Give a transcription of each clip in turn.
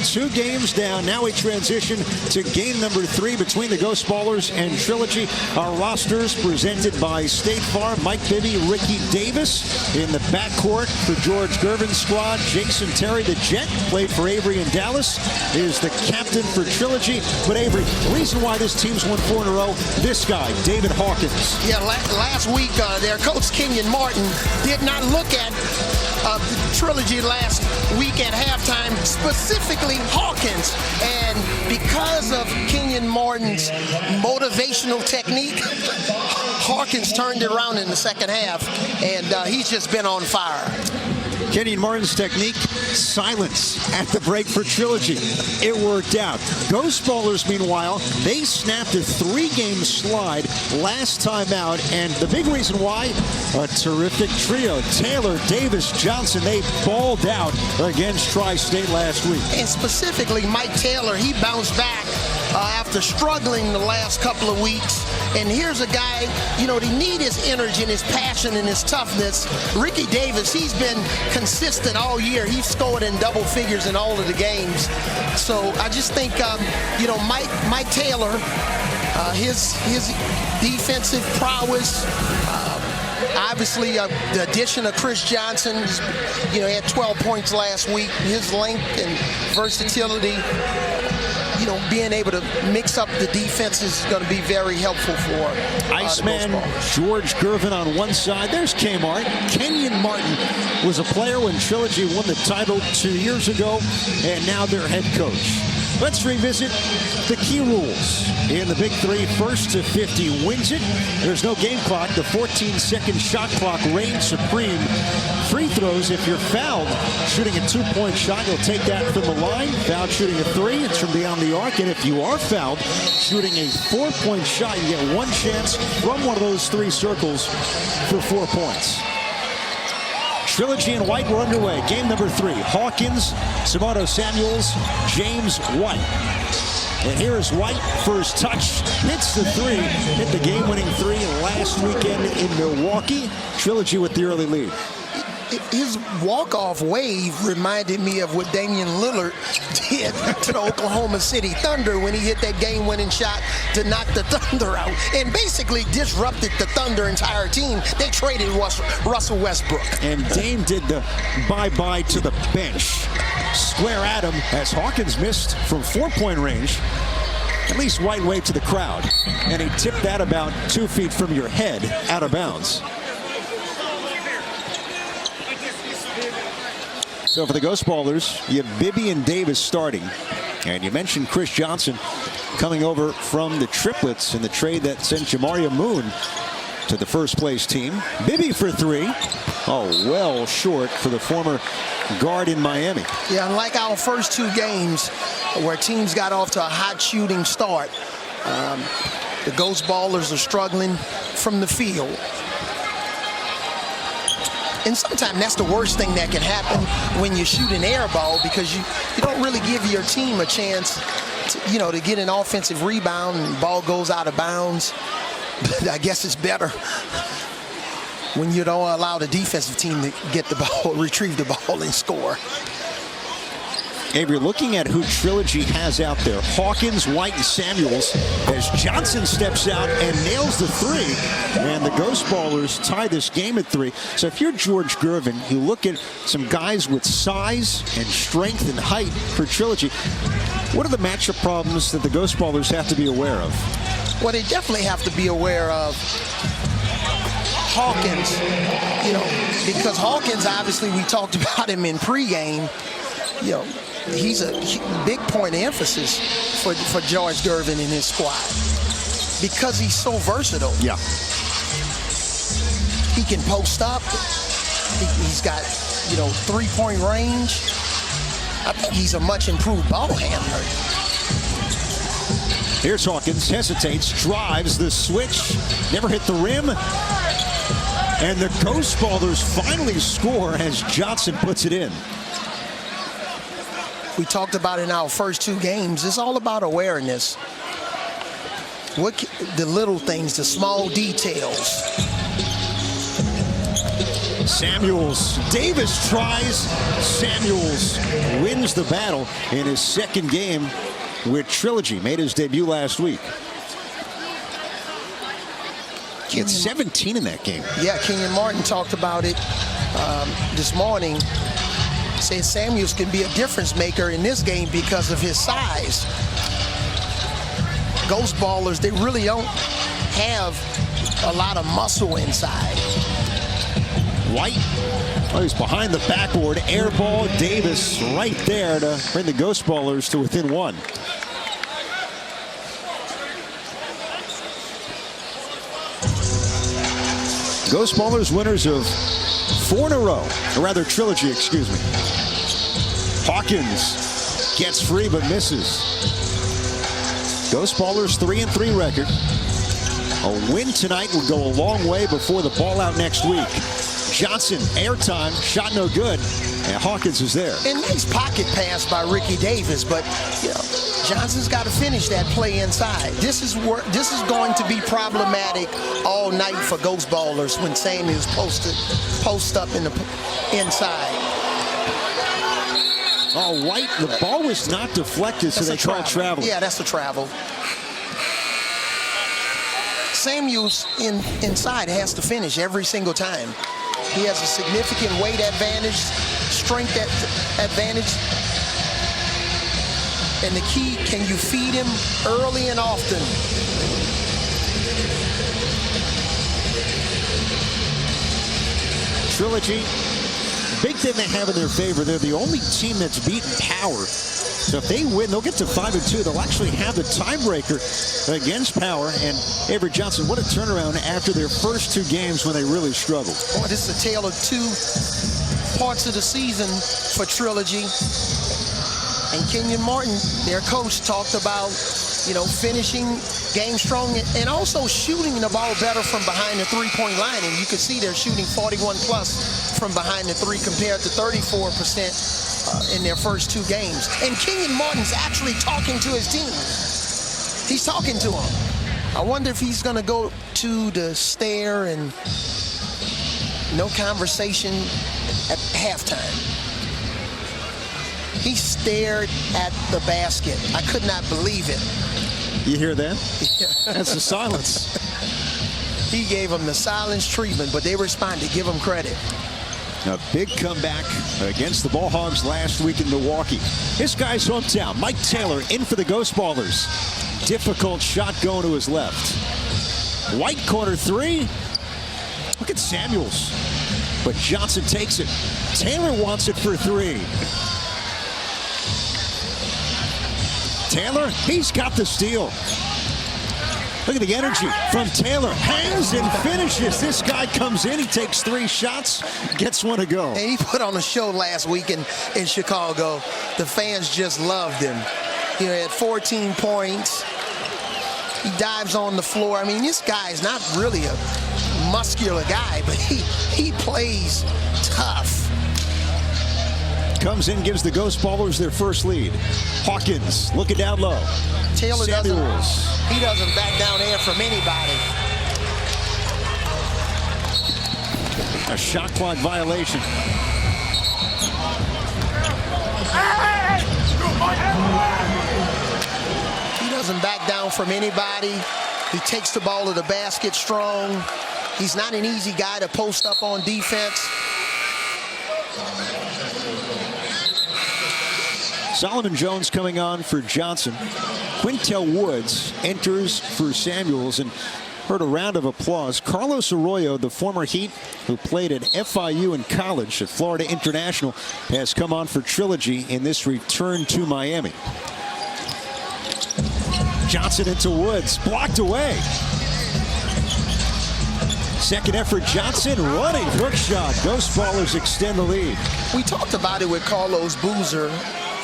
2 games down. Now we transition to game number 3 between the Ghost Ballers and Trilogy. Our rosters presented by State Farm. Mike Bibby, Ricky Davis in the backcourt for George Gervin's squad. Jason Terry, the Jet, played for Avery in Dallas, is the captain for Trilogy. But Avery, the reason why this team's won 4 in a row, this guy, David Hawkins. Yeah, last week their coach Kenyon Martin did not look at Trilogy last week at halftime, specifically Hawkins. And because of Kenyon Martin's motivational technique, Hawkins turned it around in the second half, and he's just been on fire. Kenyon Martin's technique, silence at the break for Trilogy. It worked out. Ghost Ballers, meanwhile, they snapped a 3-game slide last time out, and the big reason why, a terrific trio. Taylor, Davis, Johnson, they balled out against Tri-State last week. And specifically, Mike Taylor, he bounced back after struggling the last couple of weeks. And here's a guy, you know, they need his energy and his passion and his toughness. Ricky Davis, he's been consistent all year. He's scored in double figures in all of the games. So I just think, you know, Mike Taylor, his defensive prowess, obviously, the addition of Chris Johnson, you know, he had 12 points last week. His length and versatility, you know, being able to mix up the defense is going to be very helpful for Iceman George Gervin on one side. There's Kmart. Kenyon Martin was a player when Trilogy won the title 2 years ago, and now their head coach. Let's revisit the key rules. In the Big 3, first to 50 wins it. There's no game clock. The 14-second shot clock reigns supreme. Free throws, if you're fouled shooting a 2-point shot, you'll take that from the line. Fouled shooting a 3, it's from beyond the arc. And if you are fouled shooting a 4-point shot, you get one chance from one of those 3 circles for 4 points. Trilogy and White were underway. Game number 3. Hawkins, Simono Samuels, James White. And here is White, first touch, hits the 3, hit the game-winning 3 last weekend in Milwaukee. Trilogy with the early lead. His walk-off wave reminded me of what Damian Lillard did to the Oklahoma City Thunder when he hit that game-winning shot to knock the Thunder out and basically disrupted the Thunder entire team. They traded Russell Westbrook. And Dame did the bye-bye to the bench. Square at him as Hawkins missed from 4-point range. At least White waved to the crowd. And he tipped that about 2 feet from your head out of bounds. So for the Ghost Ballers, you have Bibby and Davis starting. And you mentioned Chris Johnson coming over from the Triplets in the trade that sent Jamaria Moon to the first-place team. Bibby for 3. Oh, well short for the former guard in Miami. Yeah, unlike our first 2 games where teams got off to a hot shooting start, the Ghost Ballers are struggling from the field. And sometimes that's the worst thing that can happen when you shoot an air ball, because you don't really give your team a chance to, you know, to get an offensive rebound and the ball goes out of bounds. But I guess it's better when you don't allow the defensive team to get the ball, retrieve the ball and score. Avery, looking at who Trilogy has out there, Hawkins, White, and Samuels, as Johnson steps out and nails the 3, and the Ghost Ballers tie this game at 3. So if you're George Gervin, you look at some guys with size and strength and height for Trilogy. What are the matchup problems that the Ghost Ballers have to be aware of? Well, they definitely have to be aware of Hawkins, you know, because Hawkins, obviously, we talked about him in pregame. You know, he's a big point of emphasis for George Gervin and his squad because he's so versatile. Yeah. He can post up. He's got, you know, 3-point range. I think he's a much improved ball handler. Here's Hawkins, hesitates, drives the switch, never hit the rim. And the Ghost Ballers finally score as Johnson puts it in. We talked about in our first 2 games, it's all about awareness. The little things, the small details. Samuels. Davis tries. Samuels wins the battle in his second game with Trilogy. Made his debut last week. He had 17 in that game. Yeah, Kenyon Martin talked about it this morning. Said Samuels can be a difference maker in this game because of his size. Ghost ballers, they really don't have a lot of muscle inside. White, oh, he's behind the backboard. Air ball, Davis right there to bring the Ghost ballers to within one. Ghost ballers winners of 4 in a row, or rather Trilogy, excuse me. Hawkins gets free but misses. Ghost ballers 3-3 record. A win tonight would go a long way before the ball out next week. Johnson, airtime, shot no good, and Hawkins is there. And nice pocket pass by Ricky Davis, but you know, Johnson's got to finish that play inside. This is going to be problematic all night for Ghost ballers when Samuels post up in the inside. Oh, White, the ball was not deflected, so they call travel. Yeah, that's a travel. Samuels inside has to finish every single time. He has a significant weight advantage, strength advantage. And the key, can you feed him early and often? Trilogy, big thing they have in their favor, they're the only team that's beaten Power. So if they win, they'll get to 5-2. They'll actually have the tiebreaker against Power. And Avery Johnson, what a turnaround after their first 2 games when they really struggled. Boy, this is a tale of 2 parts of the season for Trilogy. And Kenyon Martin, their coach, talked about, you know, finishing game strong and also shooting the ball better from behind the three-point line. And you can see they're shooting 41+ from behind the 3 compared to 34% in their first 2 games. And Kenyon Martin's actually talking to his team. He's talking to them. I wonder if he's going to go to the stare and no conversation at halftime. He stared at the basket. I could not believe it. You hear that? That's the silence. He gave them the silence treatment, but they responded. Give him credit. A big comeback against the Ball Hogs last week in Milwaukee. This guy's hometown, Mike Taylor, in for the Ghost ballers. Difficult shot going to his left. White corner 3. Look at Samuels. But Johnson takes it. Taylor wants it for 3. Taylor, he's got the steal. Look at the energy from Taylor. Hangs and finishes. This guy comes in. He takes 3 shots, gets 1 to go. And he put on a show last week in Chicago. The fans just loved him. You know, he had 14 points. He dives on the floor. I mean, this guy is not really a muscular guy, but he plays tough. Comes in, gives the Ghost ballers their first lead. Hawkins looking down low. Taylor Samuels. he doesn't back down there from anybody. A shot clock violation. He doesn't back down from anybody. He takes the ball to the basket strong. He's not an easy guy to post up on defense. Solomon Jones coming on for Johnson. Quintel Woods enters for Samuels, and heard a round of applause. Carlos Arroyo, the former Heat who played at FIU in college at Florida International, has come on for Trilogy in this return to Miami. Johnson into Woods, blocked away. Second effort, Johnson running hook shot. Ghost ballers extend the lead. We talked about it with Carlos Boozer,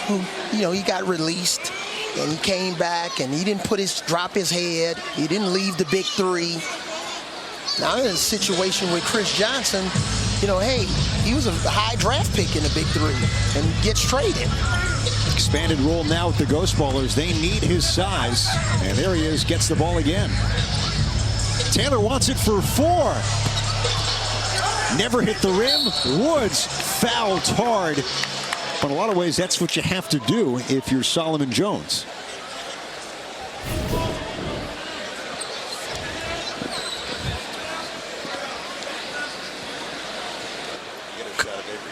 who, you know, he got released and he came back and he didn't drop his head. He didn't leave the Big 3. Now in a situation with Chris Johnson, you know, hey, he was a high draft pick in the Big 3 and gets traded. Expanded role now with the Ghost ballers. They need his size. And there he is, gets the ball again. Taylor wants it for 4. never hit the rim. Woods fouled hard. But in a lot of ways, that's what you have to do if you're Solomon Jones.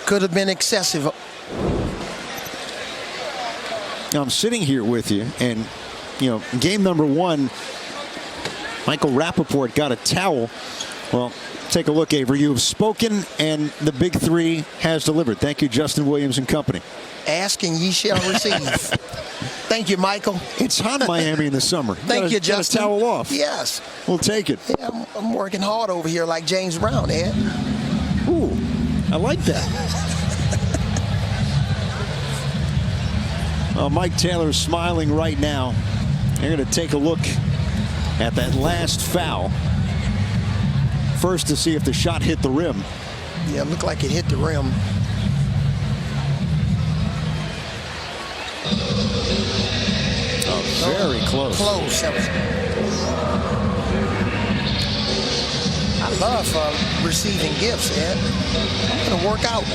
Could have been excessive. Now, I'm sitting here with you, and, you know, game number one, Michael Rappaport got a towel. Well, take a look, Avery. You have spoken, and the Big Three has delivered. Thank you, Justin Williams and company. Ask and ye shall receive. Thank you, Michael. It's hot in Miami in the summer. Thank you, Justin. Got a towel off. Yes. We'll take it. Yeah, I'm working hard over here like James Brown, Ed. Ooh, I like that. Mike Taylor's smiling right now. They're going to take a look at that last foul. First to see if the shot hit the rim. Yeah, it looked like it hit the rim. Oh, very close. Close. I love receiving gifts, Ed. I'm going to work out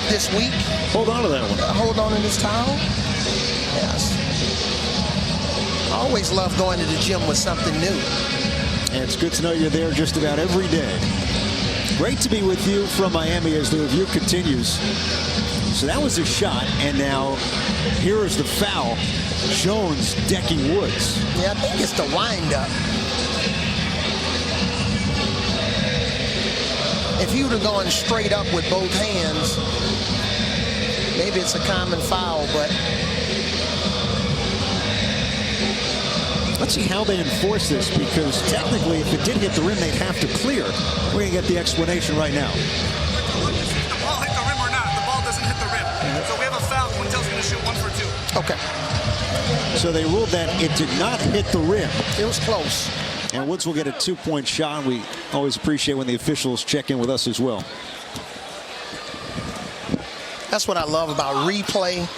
this week. Hold on to that one. Hold on to this towel. Yes. I always love going to the gym with something new. And it's good to know you're there just about every day. Great to be with you from Miami as the review continues. So that was a shot, and now here is the foul. Jones decking Woods. Yeah, I think it's the wind-up. If he would have gone straight up with both hands, maybe it's a common foul, but... Let's see how they enforce this, because technically if it did hit the rim, they'd have to clear. We're going to get the explanation right now. If the ball hit the rim or not, the ball doesn't hit the rim. So we have a foul. Quintel's going to shoot 1 for 2. Okay. So they ruled that it did not hit the rim. It was close. And Woods will get a 2-point shot. We always appreciate when the officials check in with us as well. That's what I love about replay.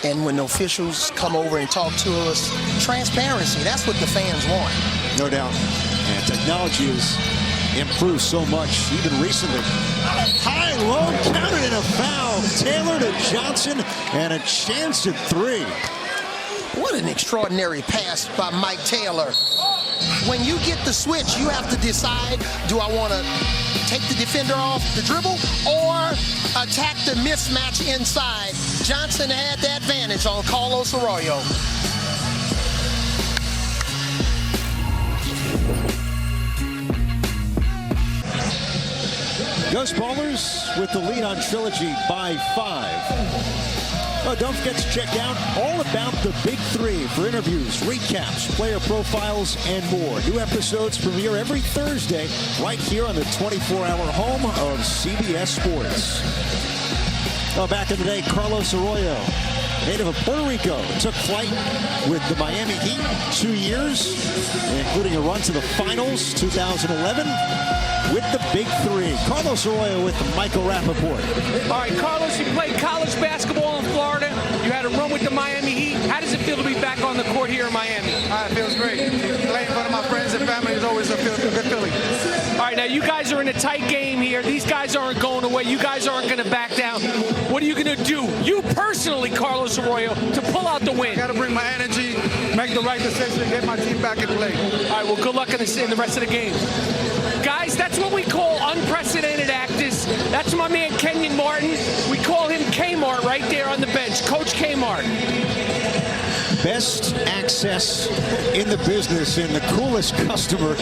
And when the officials come over and talk to us, transparency, that's what the fans want. No doubt. And technology has improved so much, even recently. High, low, counted in a foul. Taylor to Johnson, and a chance at 3. What an extraordinary pass by Mike Taylor. When you get the switch, you have to decide, do I want to take the defender off the dribble or attack the mismatch inside? Johnson had the advantage on Carlos Arroyo. Gus Ballers with the lead on Trilogy by 5. Oh, don't forget to check out all about the Big Three for interviews, recaps, player profiles, and more. New episodes premiere every Thursday right here on the 24-hour home of CBS Sports. Oh, back in the day, Carlos Arroyo, native of Puerto Rico, took flight with the Miami Heat 2 years, including a run to the finals 2011 with the Big Three. Carlos Arroyo with Michael Rappaport. All right, Carlos, you played college basketball in Florida. You had a run with the Miami Heat. How does it feel to be back on the court here in Miami? It feels great. Playing in front of my friends and family is always a good feeling. All right, now you guys are in a tight game here. These guys aren't going away. You guys aren't going to back down. What are you going to do, you personally, Carlos Arroyo, to pull out the win? Got to bring my energy, make the right decision, and get my team back in play. All right, well, good luck in the rest of the game. Guys, that's what we call unprecedented actors. That's my man, Kenyon Martin. We call him Kmart right there on the bench. Coach Kmart. Best access in the business and the coolest customer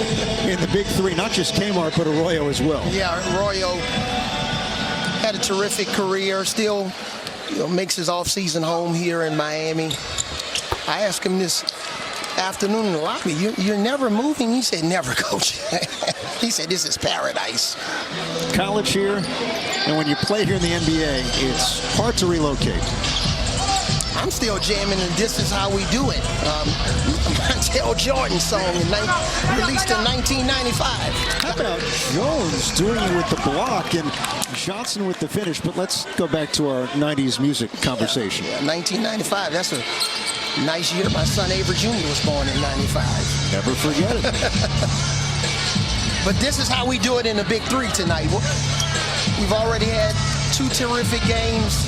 in the Big Three. Not just Kmart, but Arroyo as well. Yeah, Arroyo had a terrific career. Still, makes his off-season home here in Miami. I asked him this afternoon in the lobby, you're never moving? He said, never, Coach. He said, this is paradise. College here, and when you play here in the NBA, it's hard to relocate. I'm still jamming, and this is how we do it. Montel Jordan song released in 1995. How about Jones doing it with the block and Johnson with the finish? But let's go back to our 90s music conversation. Yeah, 1995, that's a nice year. My son Avery Jr. was born in 95. Never forget it. But this is how we do it in the Big 3 tonight. We've already had 2 terrific games.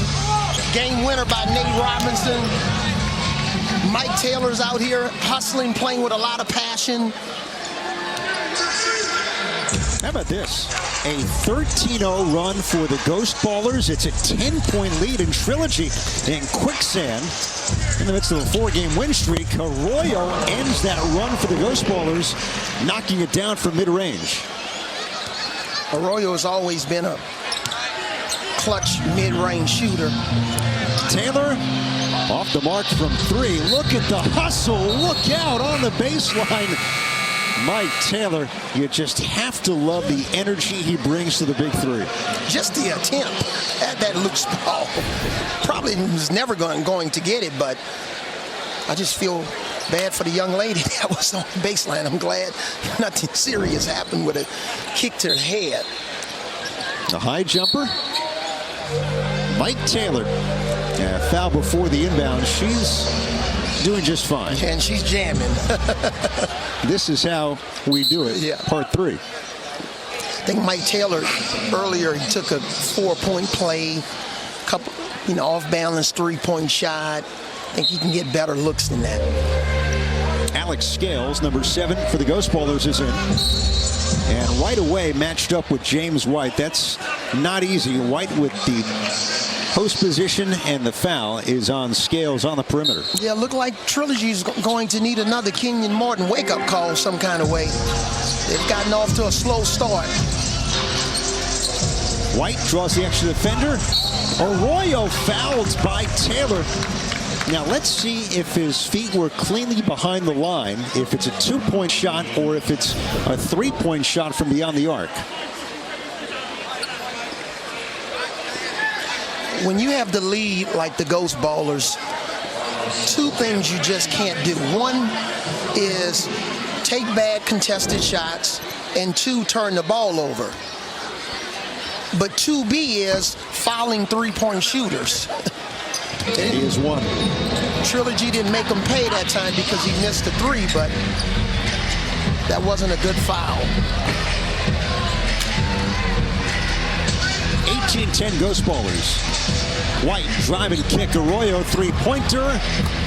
Game winner by Nate Robinson. Mike Taylor's out here hustling, playing with a lot of passion. How about this? A 13-0 run for the Ghost Ballers. It's a 10-point lead in Trilogy in quicksand. In the midst of a 4-game win streak, Arroyo ends that run for the Ghost Ballers, knocking it down from mid-range. Arroyo has always been a clutch mid-range shooter. Taylor off the mark from 3. Look at the hustle. Look out on the baseline. Mike Taylor, you just have to love the energy he brings to the Big 3. Just the attempt at that loose ball. Probably was never going to get it, but I just feel bad for the young lady that was on the baseline. I'm glad nothing serious happened with a kick to her head. A high jumper. Mike Taylor. Foul before the inbound. She's doing just fine. And she's jamming. This is how we do it. Yeah. Part 3. I think Mike Taylor earlier, he took a 4-point play, couple, off-balance 3-point shot. I think he can get better looks than that. Alex Scales, number 7 for the Ghost Ballers, is in. And right away matched up with James White. That's not easy. White with the post position, and the foul is on Scales on the perimeter. Yeah, look like Trilogy's going to need another Kenyon Martin wake-up call some kind of way. They've gotten off to a slow start. White draws the extra defender. Arroyo fouled by Taylor. Now let's see if his feet were cleanly behind the line, if it's a 2-point shot or if it's a 3-point shot from beyond the arc. When you have the lead like the Ghost Ballers, 2 things you just can't do. 1 is take bad contested shots, and 2, turn the ball over. But 2B is fouling 3-point shooters. He is 1. Trilogy didn't make him pay that time because he missed a 3, but that wasn't a good foul. 18-10 Ghost Ballers. White driving kick. Arroyo 3-pointer.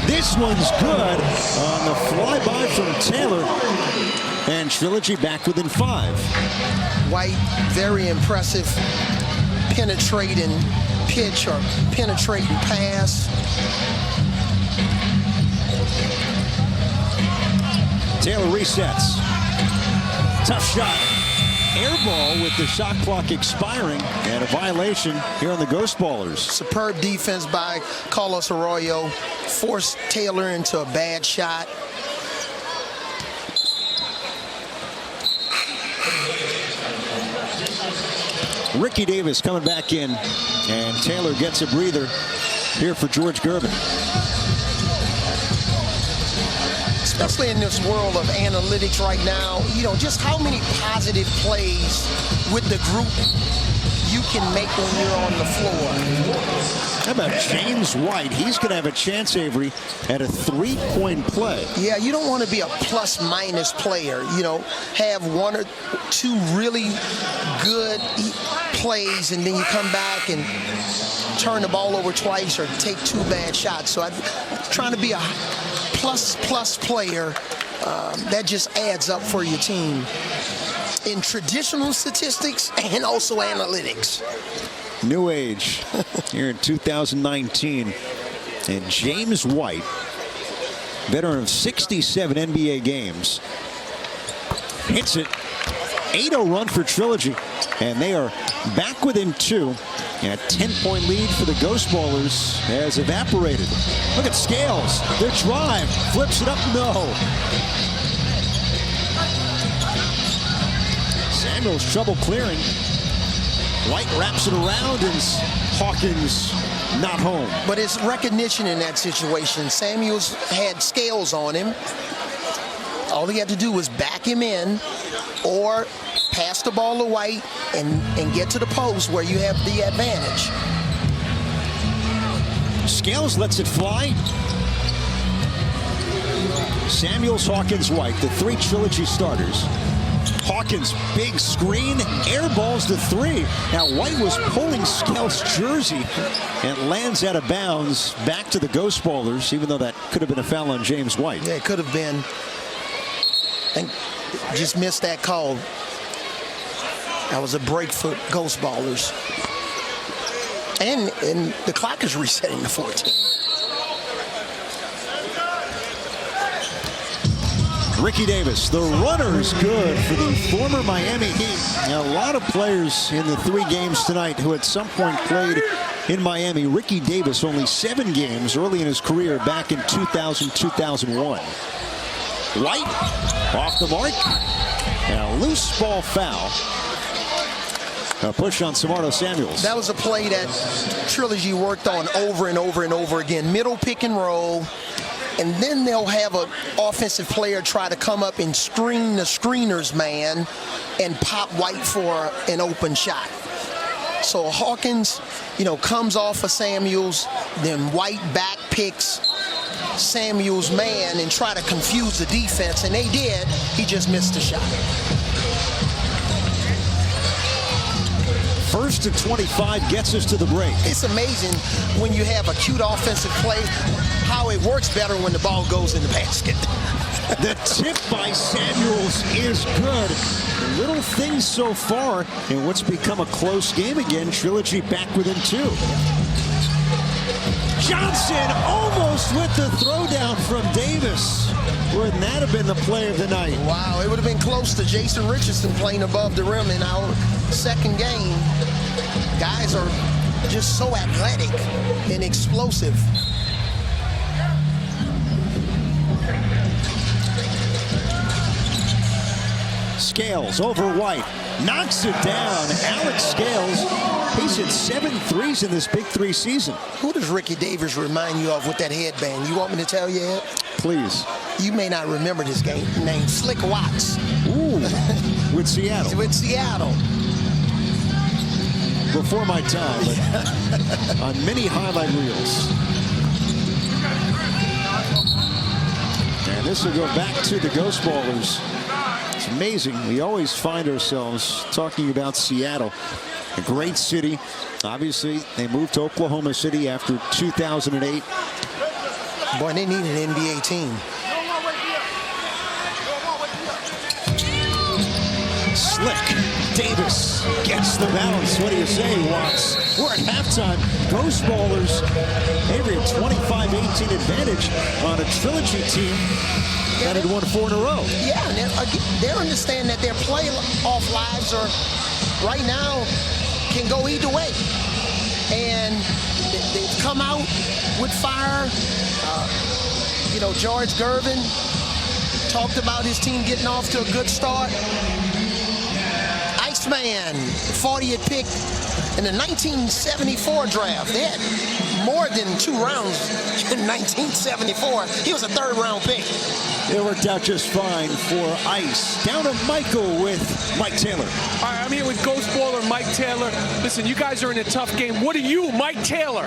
This one's good on the flyby from Taylor. And Trilogy back within 5. White, very impressive penetrating pitch or penetrating pass. Taylor resets. Tough shot. Air ball with the shot clock expiring, and a violation here on the Ghost Ballers. Superb defense by Carlos Arroyo. Forced Taylor into a bad shot. Ricky Davis coming back in, and Taylor gets a breather here for George Gervin. Especially in this world of analytics right now, just how many positive plays with the group you can make when you're on the floor. How about James White? He's going to have a chance, Avery, at a 3-point play. Yeah, you don't want to be a plus-minus player. Have 1 or 2 really good plays, and then you come back and turn the ball over twice or take 2 bad shots. So I'm trying to be a plus player. That just adds up for your team in traditional statistics and also analytics. New age here in 2019. And James White, veteran of 67 NBA games, hits it. 8-0 run for Trilogy, and they are back within 2. And a 10-point lead for the Ghost Ballers has evaporated. Look at Scales. Their drive. Flips it up. No. Samuel's trouble clearing. White wraps it around, and Hawkins not home. But it's recognition in that situation. Samuels had Scales on him. All he had to do was back him in or pass the ball to White and get to the post where you have the advantage. Scales lets it fly. Samuels, Hawkins, White, the 3 Trilogy starters. Hawkins, big screen, air balls to 3. Now White was pulling Scales' jersey and lands out of bounds back to the Ghost Ballers, even though that could have been a foul on James White. Yeah, it could have been. And just missed that call. That was a break for Ghost Ballers. And the clock is resetting to 14. Ricky Davis, the runner's good for the former Miami Heat. Now, a lot of players in the 3 games tonight who at some point played in Miami. Ricky Davis, only 7 games early in his career back in 2000-2001. White off the mark. And a loose ball foul. A push on Samardo Samuels. That was a play that Trilogy worked on over and over and over again. Middle pick and roll. And then they'll have an offensive player try to come up and screen the screener's man and pop White for an open shot. So Hawkins, comes off of Samuels, then White back picks Samuels' man and try to confuse the defense, and they did. He just missed the shot. First to 25 gets us to the break. It's amazing when you have a cute offensive play, how it works better when the ball goes in the basket. The tip by Samuels is good. Little things so far in what's become a close game again. Trilogy back within 2. Johnson almost with the throwdown from Davis. Wouldn't that have been the play of the night? Wow, it would have been close to Jason Richardson playing above the rim in our second game. Guys are just so athletic and explosive. Scales over White, knocks it down. Alex Scales, he's hit 7 threes in this Big 3 season. Who does Ricky Davis remind you of with that headband? You want me to tell you, Ed? Please. You may not remember this game name, Slick Watts. Ooh, with Seattle. With Seattle. Before my time, but on many highlight reels. And this will go back to the Ghost Ballers. It's amazing. We always find ourselves talking about Seattle, a great city. Obviously, they moved to Oklahoma City after 2008. Boy, they need an NBA team. Slick. Davis gets the bounce. What do you say, Watts? We're at halftime. Ghost Ballers, Avery, a 25-18 advantage on a Trilogy team that had won 4 in a row. Yeah, and they understand that their playoff lives are right now can go either way. And they've come out with fire. George Gervin talked about his team getting off to a good start. Man, 40th pick in the 1974 draft. They had more than 2 rounds in 1974. He was a 3rd-round pick. It worked out just fine for Ice. Down to Michael with Mike Taylor. All right, I'm here with Ghost Baller Mike Taylor. Listen, you guys are in a tough game. What are you, Mike Taylor,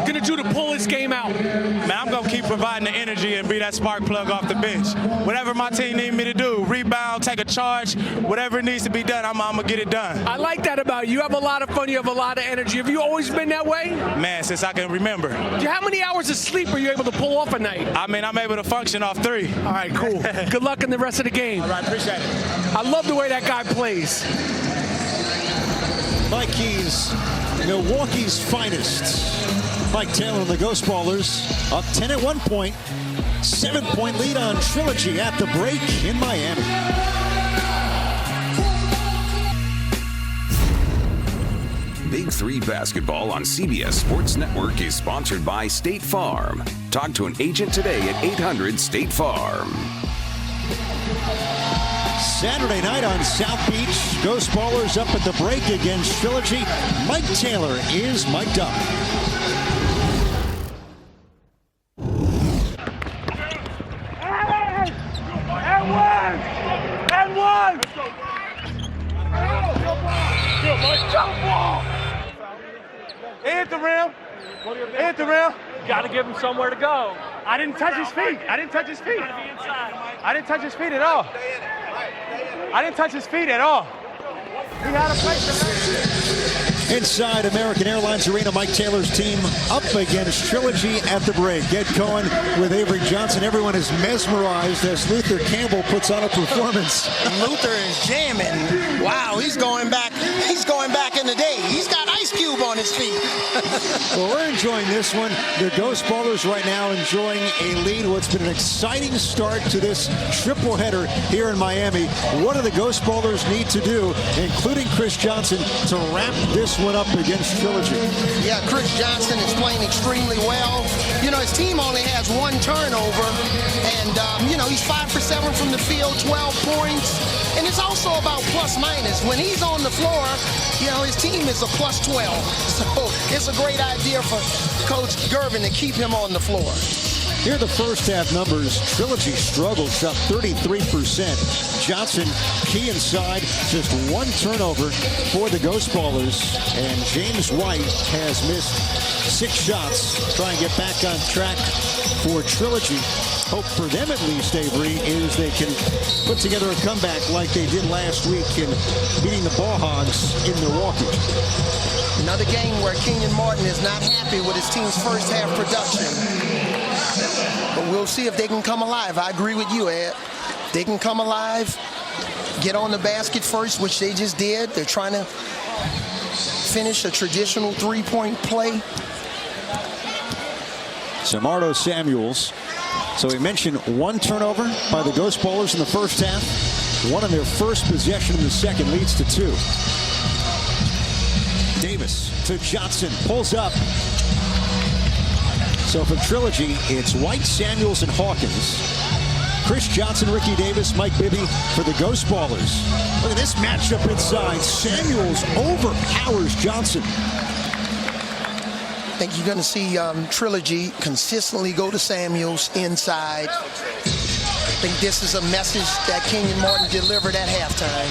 going to do to pull this game out? Man, I'm going to keep providing the energy and be that spark plug off the bench. Whatever my team need me to do, rebound, take a charge, whatever it needs to be done, I'm going to get it done. I like that about you. You have a lot of fun. You have a lot of energy. Have you always been that way? Man, since I can remember. How many hours of sleep are you able to pull off a night? I mean, I'm able to function off 3. All right, cool. Good luck in the rest of the game. All right, appreciate it. I love the way that guy plays. Like he's Milwaukee's finest. Mike Taylor and the Ghost Ballers up 10 at 1 point. 7-point lead on Trilogy at the break in Miami. Big 3 basketball on CBS Sports Network is sponsored by State Farm. Talk to an agent today at 800-STATE-FARM. Saturday night on South Beach, Ghost Ballers up at the break against Trilogy. Mike Taylor is mic'd up. And one! Hit the rim. Hit the rim. Got to give him somewhere to go. I didn't touch his feet. I didn't touch his feet. Be inside. I didn't touch his feet at all. I didn't touch his feet at all. He had a place. Inside American Airlines Arena, Mike Taylor's team up against Trilogy at the break. Ed Cohen with Avery Johnson. Everyone is mesmerized as Luther Campbell puts on a performance. Luther is jamming. Wow, he's going back in the day. He's got Ice Cube on his feet. Well, we're enjoying this one. The Ghost Ballers right now enjoying a lead. What's been an exciting start to this triple header here in Miami. What do the Ghost Ballers need to do, including Chris Johnson, to wrap this one up against Trilogy? Yeah, Chris Johnson is playing extremely well. You know, his team only has one turnover, and, you know, he's 5 for 7 from the field, 12 points. And it's also about plus minus. When he's on the floor, you know, his team is a plus 12. So it's a great idea for Coach Gervin to keep him on the floor. Here are the first half numbers. Trilogy struggled, shot 33%. Johnson, key inside, just one turnover for the Ghost Ballers. And James White has missed 6 shots. Try and get back on track for Trilogy. Hope for them, at least, Avery, is they can put together a comeback like they did last week in beating the Ball Hogs in Milwaukee. Another game where Kenyon Martin is not happy with his team's first half production. But we'll see if they can come alive. I agree with you, Ed. They can come alive, get on the basket first, which they just did. They're trying to finish a traditional three-point play. Samardo Samuels. So we mentioned one turnover by the Ghost Ballers in the first half. One on their first possession in the second, leads to 2. Davis to Johnson, pulls up. So for Trilogy, it's White, Samuels, and Hawkins. Chris Johnson, Ricky Davis, Mike Bibby for the Ghost Ballers. Look at this matchup inside. Samuels overpowers Johnson. I think you're going to see Trilogy consistently go to Samuels inside. I think this is a message that Kenyon Martin delivered at halftime.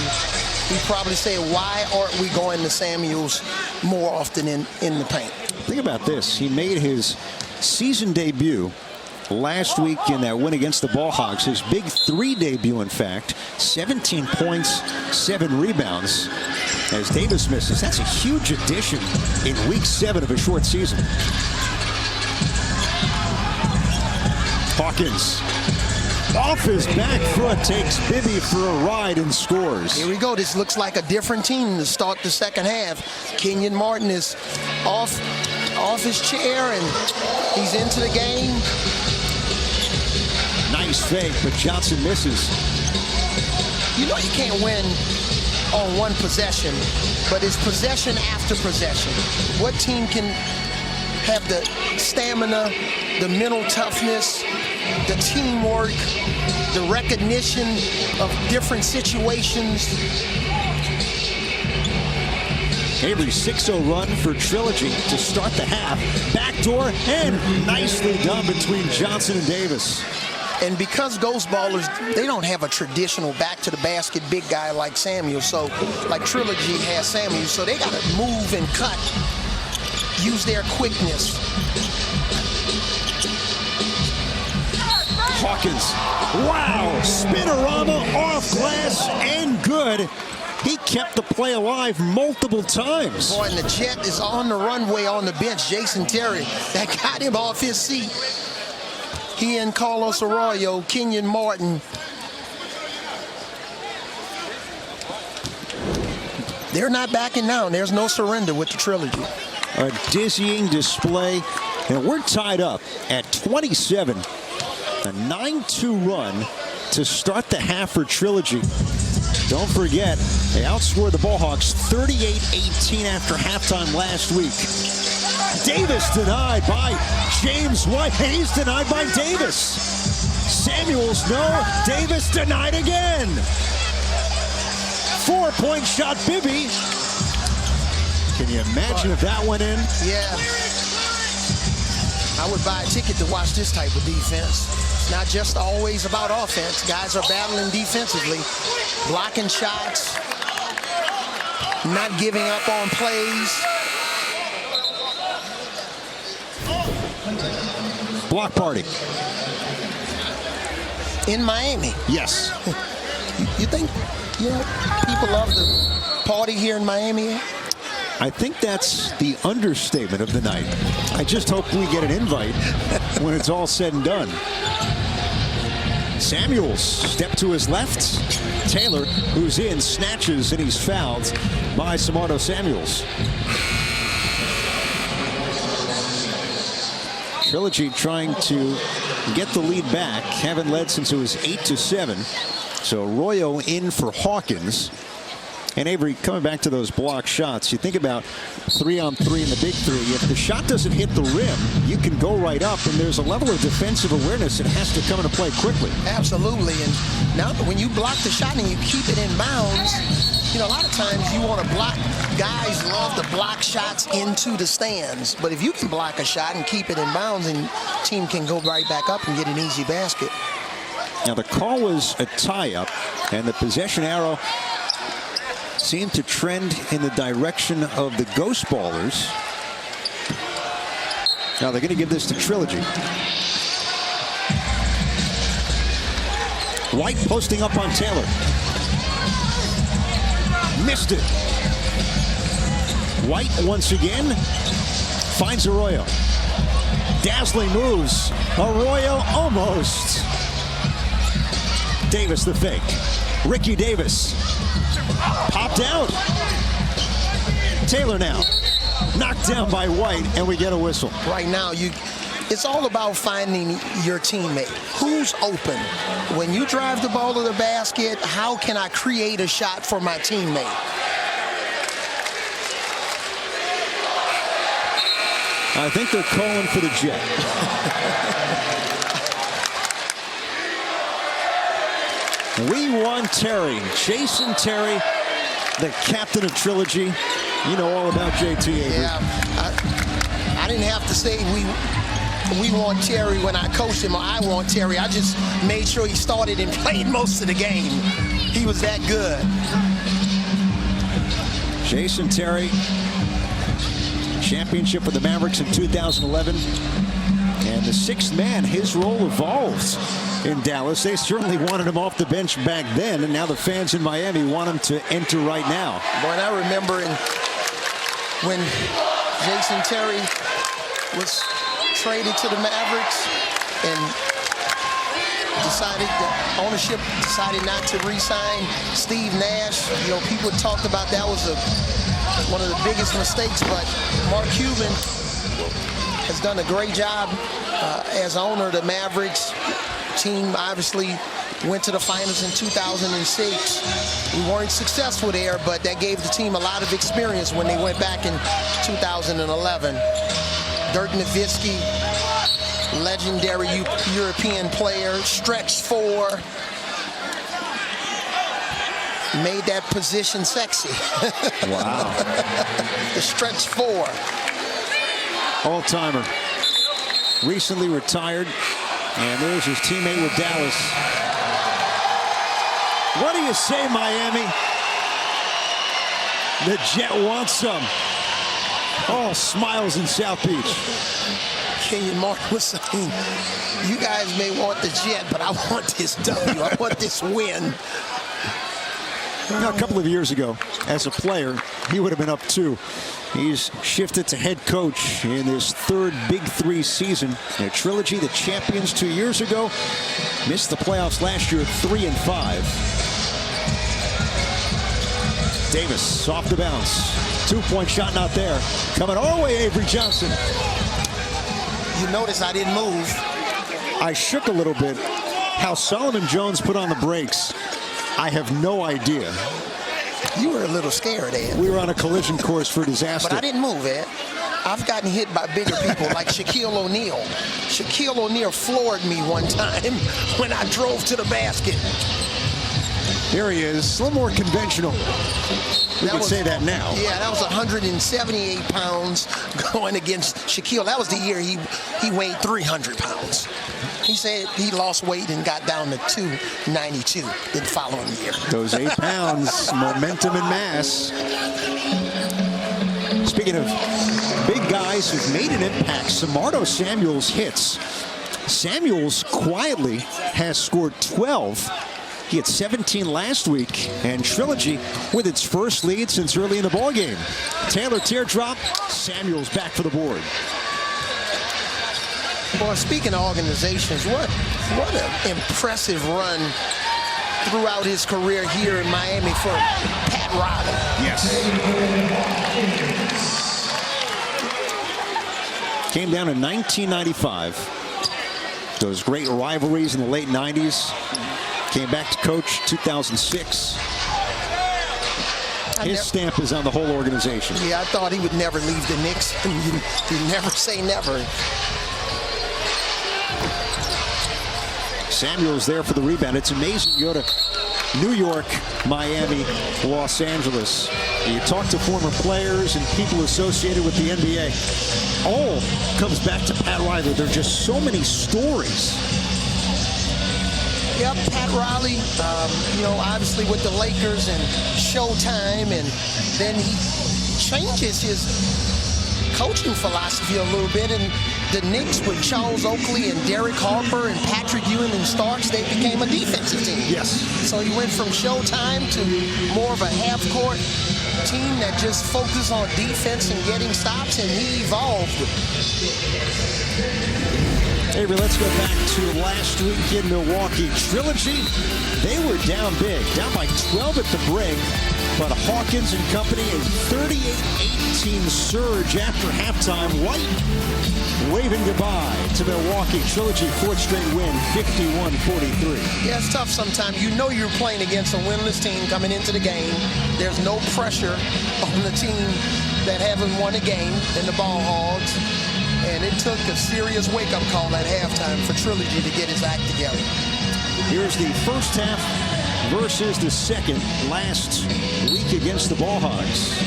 He probably said, why aren't we going to Samuels more often in the paint? Think about this. He made his season debut last week in that win against the Ball Hogs. His Big 3 debut, in fact. 17 points, 7 rebounds. As Davis misses, that's a huge addition in week 7 of a short season. Hawkins off his back foot takes Bibby for a ride and scores. Here we go. This looks like a different team to start the second half. Kenyon Martin is off his chair and he's into the game. Nice fake, but Johnson misses. You know you can't win on one possession, but it's possession after possession. What team can have the stamina, the mental toughness, the teamwork, the recognition of different situations? Avery 6-0 run for Trilogy to start the half. Backdoor and nicely done between Johnson and Davis. And because Ghost Ballers, they don't have a traditional back-to-the-basket big guy like Samuel, so like Trilogy has Samuel, so they got to move and cut, use their quickness. Hawkins, wow, spinorama off glass and good. He kept the play alive multiple times. Boy, and the jet is on the runway on the bench, Jason Terry, that got him off his seat. He and Carlos Arroyo, Kenyon Martin. They're not backing down. There's no surrender with the Trilogy. A dizzying display, and we're tied up at 27. A 9-2 run to start the half for Trilogy. Don't forget, they outscored the Ball Hogs 38-18 after halftime last week. Davis denied by James White. He's denied by Davis. Samuels, no. Davis denied again. 4-point shot, Bibby. Can you imagine if that went in? Yeah. I would buy a ticket to watch this type of defense. It's not just always about offense. Guys are battling defensively, blocking shots, not giving up on plays. Block party. In Miami. Yes. You think You know, people love the party here in Miami. I think that's the understatement of the night. I just hope we get an invite when it's all said and done. Samuels, step to his left. Taylor, who's in, snatches, and he's fouled by Samardo Samuels. Trilogy trying to get the lead back. Haven't led since it was 8-7. So Arroyo in for Hawkins. And Avery, coming back to those block shots, you think about 3-on-3 in the Big 3. If the shot doesn't hit the rim, you can go right up, and there's a level of defensive awareness that has to come into play quickly. Absolutely. And now when you block the shot and you keep it in bounds, you know, a lot of times you want to block. Guys love to block shots into the stands. But if you can block a shot and keep it in bounds, and team can go right back up and get an easy basket. Now the call was a tie-up, and the possession arrow seemed to trend in the direction of the Ghost Ballers. Now they're going to give this to Trilogy. White posting up on Taylor. Missed it. White once again finds Arroyo. Dazzling moves. Arroyo almost. Davis the fake. Ricky Davis. Popped out. Taylor now. Knocked down by White, and we get a whistle. Right now, it's all about finding your teammate. Who's open? When you drive the ball to the basket, how can I create a shot for my teammate? I think they're calling for the jet. We want Terry. Jason Terry, the captain of Trilogy. You know all about JT, Avery. Yeah, I didn't have to say we want Terry when I coached him, or I want Terry. I just made sure he started and played most of the game. He was that good. Jason Terry, championship with the Mavericks in 2011. And the sixth man, his role evolved in Dallas. They certainly wanted him off the bench back then, and now the fans in Miami want him to enter right now. Boy, and I remember when Jason Terry was traded to the Mavericks and ownership decided not to re-sign Steve Nash. You know, people talked about that was one of the biggest mistakes, but Mark Cuban has done a great job as owner of the Mavericks. Team obviously went to the finals in 2006. We weren't successful there, but that gave the team a lot of experience when they went back in 2011. Dirk Nowitzki, legendary European player, stretch four, made that position sexy. Wow. The stretch four. All-timer. Recently retired. And there's his teammate with Dallas. What do you say, Miami? The Jet wants some. All smiles in South Beach. Kenyon Martin was saying, you guys may want the Jet, but I want this W. I want this win. Now, a couple of years ago, as a player, he would have been up 2. He's shifted to head coach in his third Big 3 season. Trilogy, the champions 2 years ago, missed the playoffs last year at 3-5. Davis off the bounce. 2-point shot not there. Coming our way, Avery Johnson. You notice I didn't move. I shook a little bit. How Solomon Jones put on the brakes, I have no idea. You were a little scared, Ed. We were on a collision course for disaster. But I didn't move, Ed. I've gotten hit by bigger people like Shaquille O'Neal. Shaquille O'Neal floored me one time when I drove to the basket. There he is, a little more conventional. We can say that now. Yeah, that was 178 pounds going against Shaquille. That was the year he weighed 300 pounds. He said he lost weight and got down to 292 the following year. Those 8 pounds, momentum and mass. Speaking of big guys who've made an impact, Samardo Samuels hits. Samuels quietly has scored 12 He had 17 last week, and Trilogy with its first lead since early in the ballgame. Taylor teardrop, Samuels back for the board. Boy, speaking of organizations, what an impressive run throughout his career here in Miami for Pat Riley. Yes. Came down in 1995. Those great rivalries in the late 90s. Came back to coach 2006. His stamp is on the whole organization. Yeah, I thought he would never leave the Knicks. You never say never. Samuels there for the rebound. It's amazing. You go to New York, Miami, Los Angeles. You talk to former players and people associated with the NBA. All comes back to Pat Riley. There are just so many stories. Yep, Pat Riley, obviously with the Lakers and Showtime, and then he changes his coaching philosophy a little bit, and the Knicks with Charles Oakley and Derek Harper and Patrick Ewing and Starks, they became a defensive team. Yes. So he went from Showtime to more of a half-court team that just focused on defense and getting stops, and he evolved. Avery, let's go back to last week in Milwaukee. Trilogy, they were down big, down by 12 at the break, but Hawkins and company a 38-18 surge after halftime. White waving goodbye to Milwaukee. Trilogy, fourth straight win, 51-43. Yeah, it's tough sometimes. You know you're playing against a winless team coming into the game. There's no pressure on the team that haven't won a game in the Ball Hogs. And it took a serious wake-up call at halftime for Trilogy to get his act together. Here's the first half versus the second last week against the Ball Hogs.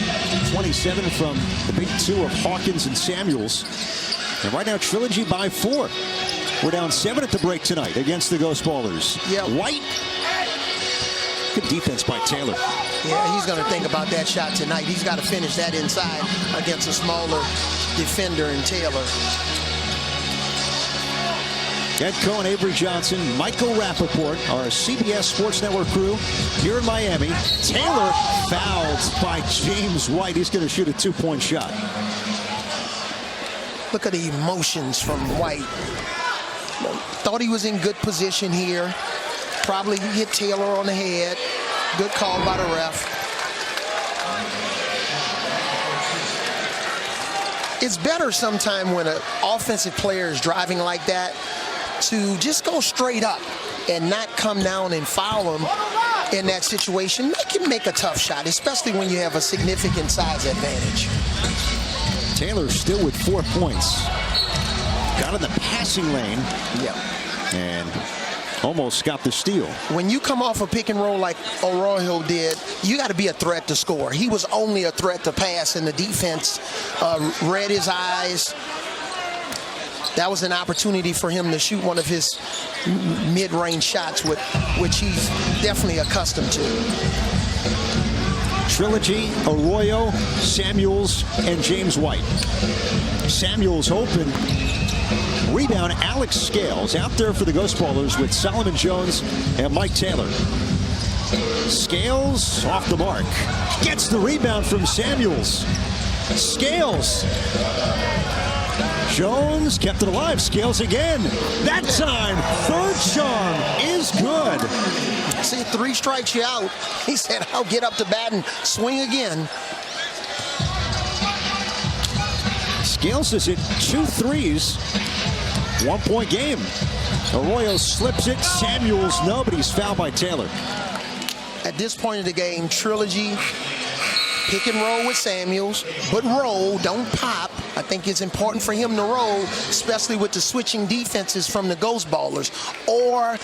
27 from the big two of Hawkins and Samuels. And right now, Trilogy by 4. We're down 7 at the break tonight against the Ghost Ballers. Yeah. White. Good defense by Taylor. Yeah, he's going to think about that shot tonight. He's got to finish that inside against a smaller defender in Taylor. Ed Cohen, Avery Johnson, Michael Rappaport, our CBS Sports Network crew here in Miami. Taylor fouled by James White. He's going to shoot a 2-point shot. Look at the emotions from White. Thought he was in good position here. Probably hit Taylor on the head. Good call by the ref. It's better sometime when an offensive player is driving like that to just go straight up and not come down and foul him in that situation. Make him make a tough shot, especially when you have a significant size advantage. Taylor still with 4 points. Got in the passing lane. Yeah. And almost got the steal. When you come off a pick and roll like Arroyo did, you got to be a threat to score. He was only a threat to pass, and the defense read his eyes. That was an opportunity for him to shoot one of his mid-range shots, which he's definitely accustomed to. Trilogy, Arroyo, Samuels, and James White. Samuels open. Rebound, Alex Scales out there for the Ghost Ballers with Solomon Jones and Mike Taylor. Scales off the mark. Gets the rebound from Samuels. Scales. Jones kept it alive. Scales again. That time, third charm is good. See, 3 strikes you out. He said, I'll get up to bat and swing again. Scales is at 2 threes. 1-point game. Arroyo slips it. Samuels, no, but he's fouled by Taylor. At this point of the game, Trilogy, pick and roll with Samuels, but roll, don't pop. I think it's important for him to roll, especially with the switching defenses from the Ghost Ballers, or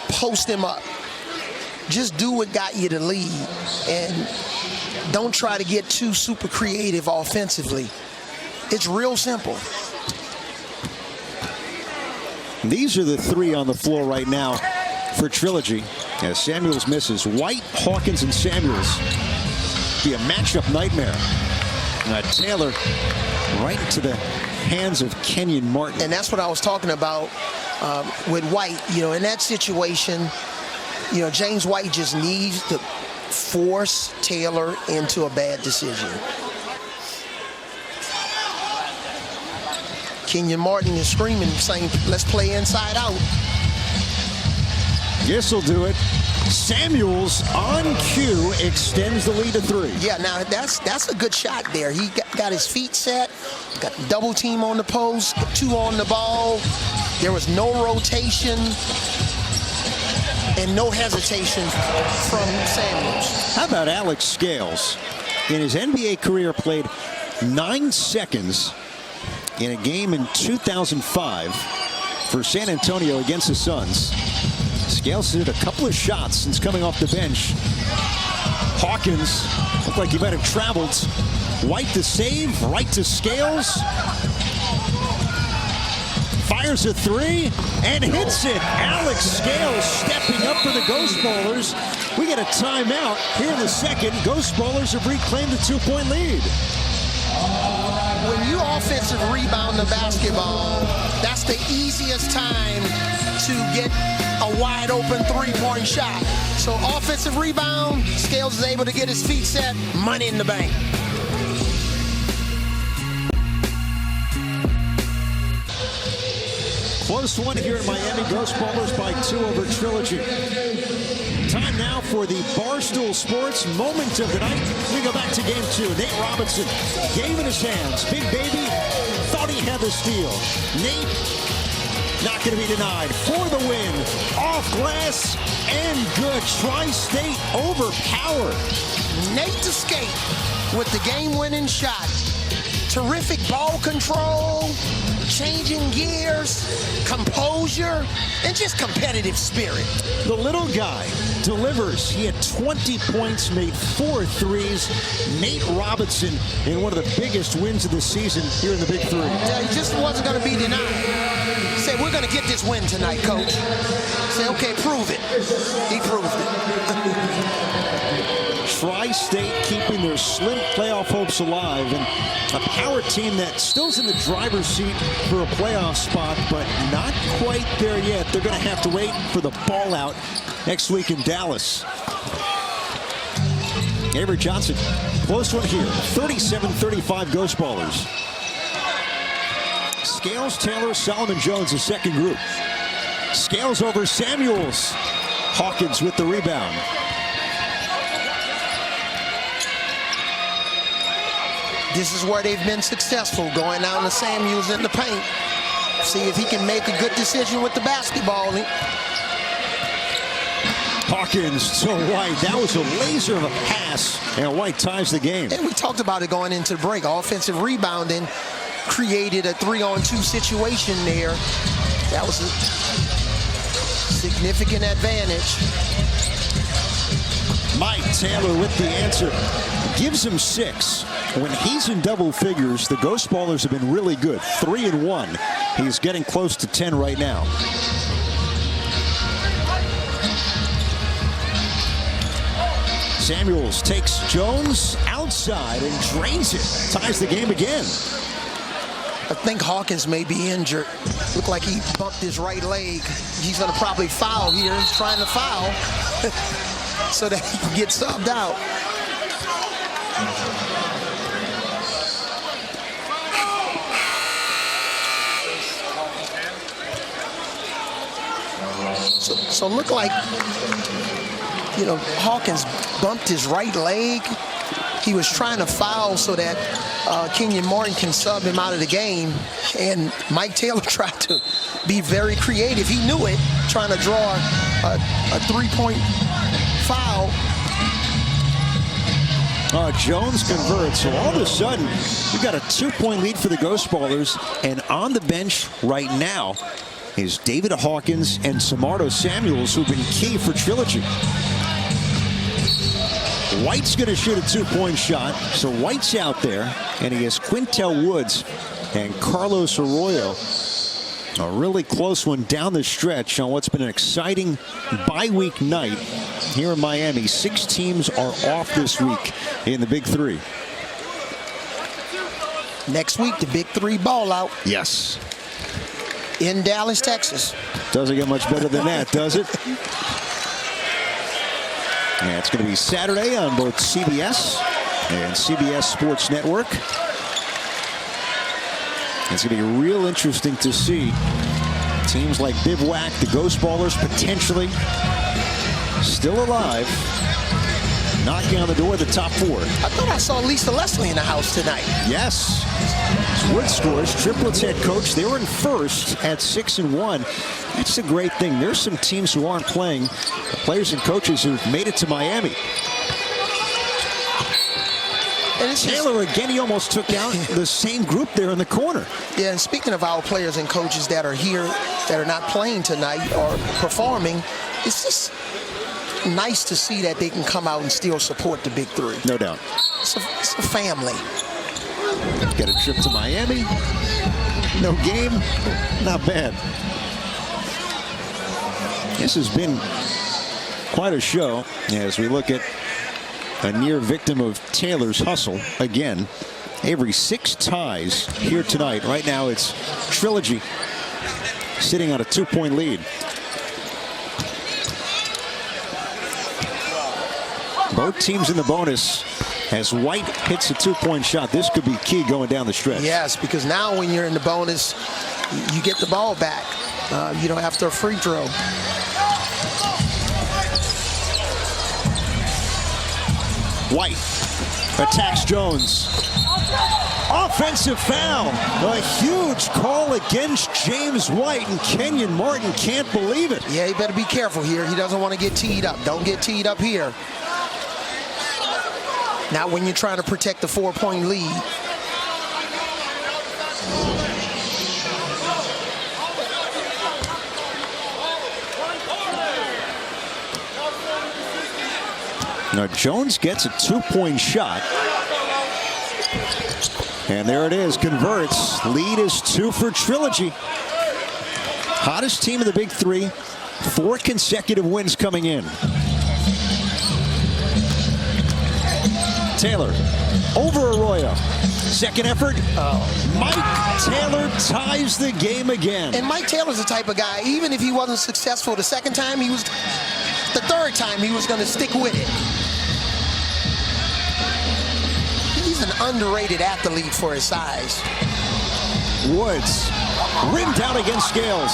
post him up. Just do what got you the lead, and don't try to get too super creative offensively. It's real simple. These are the 3 on the floor right now for Trilogy. As Samuels misses. White, Hawkins, and Samuels. Be a matchup nightmare. Taylor right into the hands of Kenyon Martin. And that's what I was talking about with White. You know, in that situation, You know, James White just needs to force Taylor into a bad decision. Kenyon Martin is screaming, saying, let's play inside out. This'll do it. Samuels on cue extends the lead to 3. Yeah, now that's a good shot there. He got his feet set, got the double team on the post, 2 on the ball. There was no rotation and no hesitation from Samuels. How about Alex Scales? In his NBA career, played 9 seconds in a game in 2005 for San Antonio against the Suns. Scales hit a couple of shots since coming off the bench. Hawkins looked like he might have traveled. White to save, right to Scales. Fires a 3 and hits it. Alex Scales stepping up for the Ghost Bowlers. We get a timeout here in the second. Ghost Bowlers have reclaimed the 2-point lead. When you offensive rebound the basketball, that's the easiest time to get a wide open 3-point shot. So offensive rebound, Scales is able to get his feet set, money in the bank. Close one here in Miami. Ghost Bowlers by 2 over Trilogy. Time now for the Barstool Sports moment of the night. We go back to game 2. Nate Robinson, game in his hands. Big Baby thought he had the steal. Nate not going to be denied for the win. Off glass and good. Tri-State overpowered. Nate to skate with the game-winning shot. Terrific ball control, changing gears, composure, and just competitive spirit. The little guy delivers. He had 20 points, made 4 threes. Nate Robinson in one of the biggest wins of the season here in the Big 3. Yeah, he just wasn't going to be denied. He said, we're going to get this win tonight, coach. Say, okay, prove it. He proved it. Tri-State keeping their slim playoff hopes alive, and a power team that still's in the driver's seat for a playoff spot, but not quite there yet. They're going to have to wait for the ball out next week in Dallas. Avery Johnson, close one here. 37-35 Ghost Ballers. Scales, Taylor, Solomon Jones, the second group. Scales over Samuels. Hawkins with the rebound. This is where they've been successful, going down to Samuels in the paint. See if he can make a good decision with the basketball. Hawkins to White. That was a laser of a pass, and White ties the game. And we talked about it going into the break. Offensive rebounding created a 3-on-2 situation there. That was a significant advantage. Mike Taylor with the answer. Gives him 6. When he's in double figures, the Ghost Ballers have been really good. 3-1. He's getting close to 10 right now. Samuels takes Jones outside and drains it. Ties the game again. I think Hawkins may be injured. Looked like he bumped his right leg. He's going to probably foul here. He's trying to foul so that he can get subbed out. So look like, you know, Hawkins bumped his right leg. He was trying to foul so that Kenyon Martin can sub him out of the game. And Mike Taylor tried to be very creative. He knew it, trying to draw a 3-point foul. Jones converts. So all of a sudden, we've got a 2-point lead for the Ghost Ballers. And on the bench right now is David Hawkins and Samardo Samuels, who've been key for Trilogy. White's going to shoot a 2-point shot. So White's out there, and he has Quintel Woods and Carlos Arroyo. A really close one down the stretch on what's been an exciting bye-week night here in Miami. 6 teams are off this week in the Big 3. Next week, the Big 3 ball out. Yes. In Dallas, Texas. Doesn't get much better than that, does it? Yeah, it's going to be Saturday on both CBS and CBS Sports Network. It's going to be real interesting to see teams like Bivouac, the Ghost Ballers, potentially still alive, knocking on the door of the top 4. I thought I saw Lisa Leslie in the house tonight. Yes. Wood scores, Triplets head coach. They were in first at 6-1. It's a great thing. There's some teams who aren't playing, players and coaches who've made it to Miami. And Taylor, again, he almost took out the same group there in the corner. Yeah, and speaking of our players and coaches that are here that are not playing tonight or performing, it's just nice to see that they can come out and still support the Big 3. No doubt. It's a family. Got a trip to Miami. No game. Not bad. This has been quite a show as we look at a near victim of Taylor's hustle again. Avery, 6 ties here tonight. Right now it's Trilogy sitting on a 2-point lead. Both teams in the bonus as White hits a 2-point shot. This could be key going down the stretch. Yes, because now when you're in the bonus, you get the ball back. You know, after a free throw. White attacks Jones. Offensive foul. A huge call against James White, and Kenyon Martin can't believe it. Yeah, he better be careful here. He doesn't want to get teed up. Don't get teed up here. Not when you're trying to protect the 4-point lead. Now Jones gets a 2-point shot. And there it is, converts. Lead is 2 for Trilogy. Hottest team of the Big 3. 4 consecutive wins coming in. Taylor over Arroyo. Second effort. Mike Taylor ties the game again. And Mike Taylor's the type of guy, even if he wasn't successful the second time, the third time he was going to stick with it. He's an underrated athlete for his size. Woods rimmed out against Scales.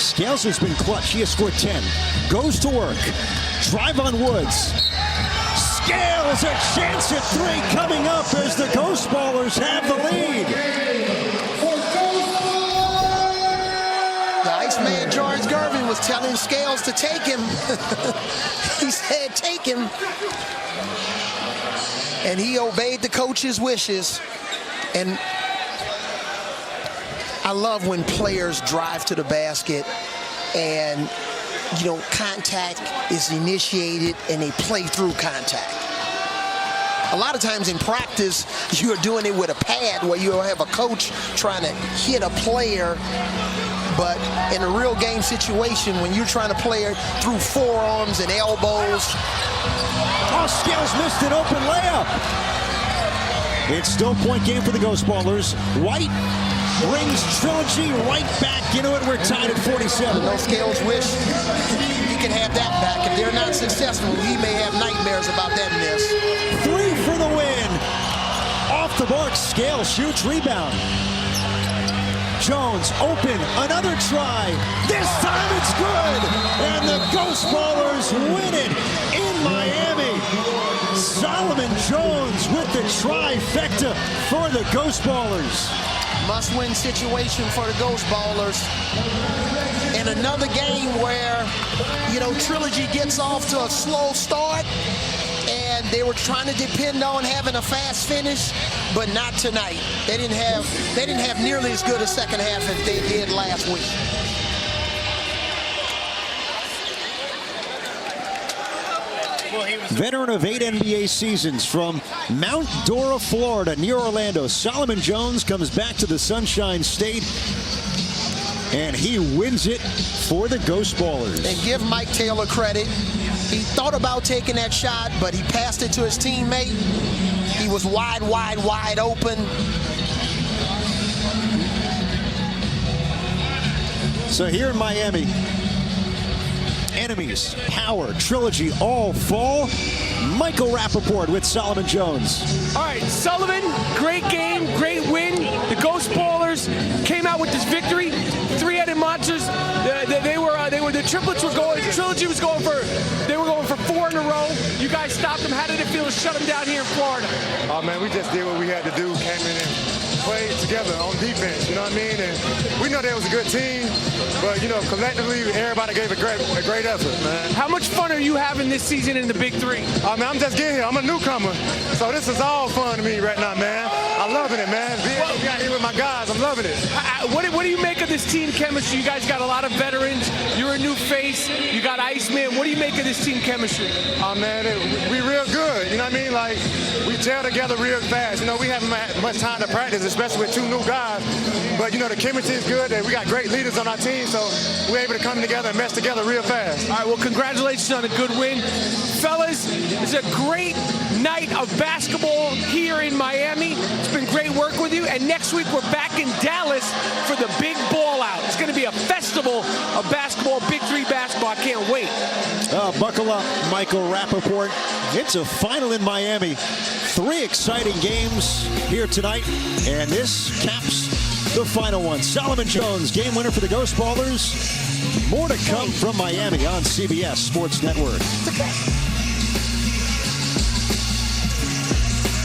Scales has been clutch. He has scored 10. Goes to work. Drive on Woods. Scales, a chance at 3 coming up as the Ghost Ballers have the lead. The Iceman George Gervin was telling Scales to take him. He said, take him. And he obeyed the coach's wishes. And I love when players drive to the basket and, you know, contact is initiated and they play through contact. A lot of times in practice, you're doing it with a pad where you have a coach trying to hit a player. But in a real game situation, when you're trying to play it through forearms and elbows. Oh, Scales missed an open layup. It's still point game for the Ghost Ballers. White brings Trilogy right back into it. We're tied at 47. No Scales wish he can have that back. If they're not successful, he may have nightmares about that miss. 3 for the win. Off the mark, Scales shoots, rebound. Jones open, another try. This time it's good. And the Ghost Ballers win it in Miami. Solomon Jones with the trifecta for the Ghost Ballers. Must-win situation for the Ghost Ballers. And another game where, you know, Trilogy gets off to a slow start. And they were trying to depend on having a fast finish, but not tonight. They didn't have nearly as good a second half as they did last week. Veteran of 8 NBA seasons from Mount Dora, Florida, near Orlando, Solomon Jones comes back to the Sunshine State, and he wins it for the Ghost Ballers. And give Mike Taylor credit. He thought about taking that shot, but he passed it to his teammate. He was wide open. So here in Miami, enemies, power, Trilogy all fall. Michael Rappaport with Solomon Jones. All right, Sullivan, great game, great win. The Ghost Ballers came out with this victory. Three-headed monsters. The triplets were going. Trilogy was going for. They were going for 4 in a row. You guys stopped them. How did it feel to shut them down here in Florida? Oh man, we just did what we had to do. Came in and played together on defense. You know what I mean? And we know they was a good team, but you know, collectively, everybody gave a great effort, man. How much fun are you having this season in the Big 3? I mean, I'm just getting here. I'm a newcomer, so this is all fun to me right now, man. I'm loving it, man. Being out here with my guys, I'm loving it. What do you make of this team chemistry? You guys got a lot of veterans. You're a new face. You got Iceman. What do you make of this team chemistry? Oh man, we real good. You know what I mean? Like we gel together real fast. You know, we haven't had much time to practice, especially with 2 new guys. But you know, the chemistry is good, and we got great leaders on our team, so we're able to come together and mesh together real fast. All right, well, congratulations on a good win. Fellas, it's a great night of basketball here in Miami. It's been great work with you, and next week we're back in Dallas for the big ball out. It's going to be a festival of basketball, Big 3 basketball. I can't wait. Buckle up, Michael Rappaport. It's a final in Miami. 3 exciting games here tonight, and this caps the final one. Solomon Jones, game winner for the Ghost Ballers. More to come from Miami on CBS Sports Network.